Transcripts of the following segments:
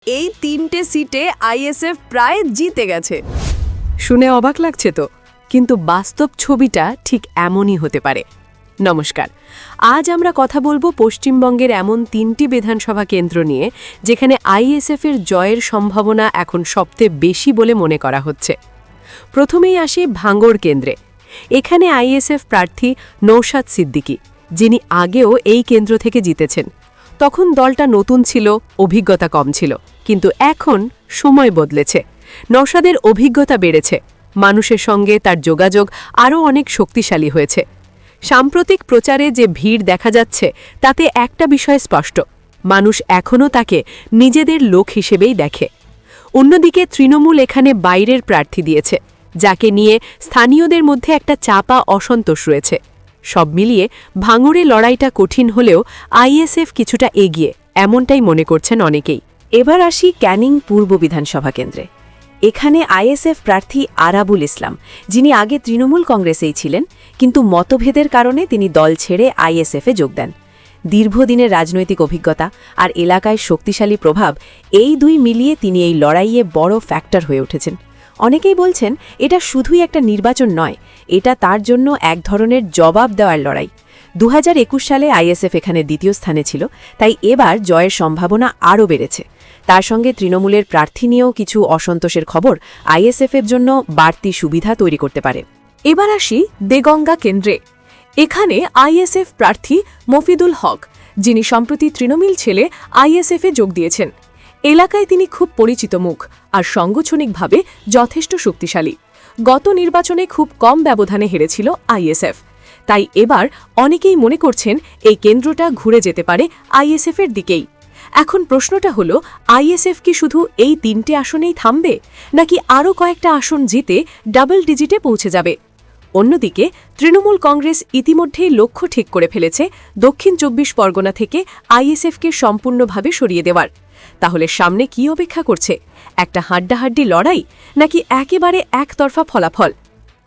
এই 3টে সিটে আইএসএফ প্রায় জিতে গেছে। শুনে অবাক লাগছে তো, কিন্তু বাস্তব ছবিটা ঠিক এমনই হতে পারে। নমস্কার, আজ আমরা কথা বলবো পশ্চিমবঙ্গের এমন 3টি বিধানসভা কেন্দ্র নিয়ে যেখানে আইএসএফের জয়ের সম্ভাবনা এখন সবচেয়ে বেশি বলে মনে করা হচ্ছে। প্রথমেই আসি ভাঙড় কেন্দ্রে। এখানে আইএসএফ প্রার্থী নৌশাদ সিদ্দিকী, যিনি আগেও এই কেন্দ্র থেকে জিতেছেন। তখন দলটা নতুন ছিল, অভিজ্ঞতা কম ছিল, কিন্তু এখন সময় বদলেছে। নৌশাদের অভিজ্ঞতা বেড়েছে, মানুষের সঙ্গে তার যোগাযোগ আরও অনেক শক্তিশালী হয়েছে। সাম্প্রতিক প্রচারে যে ভিড় দেখা যাচ্ছে তাতে একটা বিষয় স্পষ্ট, মানুষ এখনও তাকে নিজেদের লোক হিসেবেই দেখে। অন্যদিকে তৃণমূল এখানে বাইরের প্রার্থী দিয়েছে, যাকে নিয়ে স্থানীয়দের মধ্যে একটা চাপা অসন্তোষ রয়েছে। সব মিলিয়ে ভাঙড়ে লড়াইটা কঠিন হলেও আইএসএফ কিছুটা এগিয়ে, এমনটাই মনে করছেন অনেকেই। এবার আসি ক্যানিং পূর্ব বিধানসভা কেন্দ্রে। এখানে আইএসএফ প্রার্থী আরাবুল ইসলাম, যিনি আগে তৃণমূল কংগ্রেসেই ছিলেন, কিন্তু মতভেদের কারণে তিনি দল ছেড়ে আইএসএফে যোগ দেন। দীর্ঘদিনের রাজনৈতিক অভিজ্ঞতা আর এলাকায় শক্তিশালী প্রভাব, এই দুই মিলিয়ে তিনি এই লড়াইয়ে বড় ফ্যাক্টর হয়ে উঠেছেন। অনেকেই বলছেন এটা শুধুই একটা নির্বাচন নয়, এটা তার জন্য এক ধরনের জবাব দেওয়ার লড়াই। 2021 সালে আইএসএফ এখানে দ্বিতীয় স্থানে ছিল, তাই এবার জয়ের সম্ভাবনা আরও বেড়েছে। তার সঙ্গে তৃণমূলের প্রার্থী নিয়েও কিছু অসন্তোষের খবর আইএসএফের জন্য বাড়তি সুবিধা তৈরি করতে পারে। এবার আসি দেগঙ্গা কেন্দ্রে। এখানে আইএসএফ প্রার্থী মফিদুল হক, যিনি সম্প্রতি তৃণমূল ছেলে আইএসএফে যোগ দিয়েছেন। এলাকায় তিনি খুব পরিচিত মুখ আর সাংগঠনিকভাবে যথেষ্ট শক্তিশালী। গত নির্বাচনে খুব কম ব্যবধানে হেরেছিল আইএসএফ, তাই এবার অনেকেই মনে করছেন এই কেন্দ্রটা ঘুরে যেতে পারে আইএসএফের দিকেই। এখন প্রশ্নটা হলো, আইএসএফ কি শুধু এই 3টে আসনেই থামবে, নাকি আরও কয়েকটা আসন জিতে ডাবল ডিজিটে পৌঁছে যাবে? অন্যদিকে তৃণমূল কংগ্রেস ইতিমধ্যেই লক্ষ্য ঠিক করে ফেলেছে দক্ষিণ 24 পরগনা থেকে আইএসএফকে সম্পূর্ণভাবে সরিয়ে দেওয়ার। তাহলে সামনে কি অপেক্ষা করছে? একটা হাড্ডাহাড্ডি লড়াই, নাকি একেবারে একতরফা ফলাফল?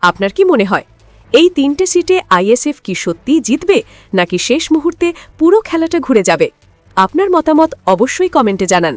আপনার কি মনে হয়, এই 3টে সিটে আইএসএফ কি সত্যিই জিতবে, নাকি শেষ মুহূর্তে পুরো খেলাটা ঘুরে যাবে? আপনার মতামত অবশ্যই কমেন্টে জানান।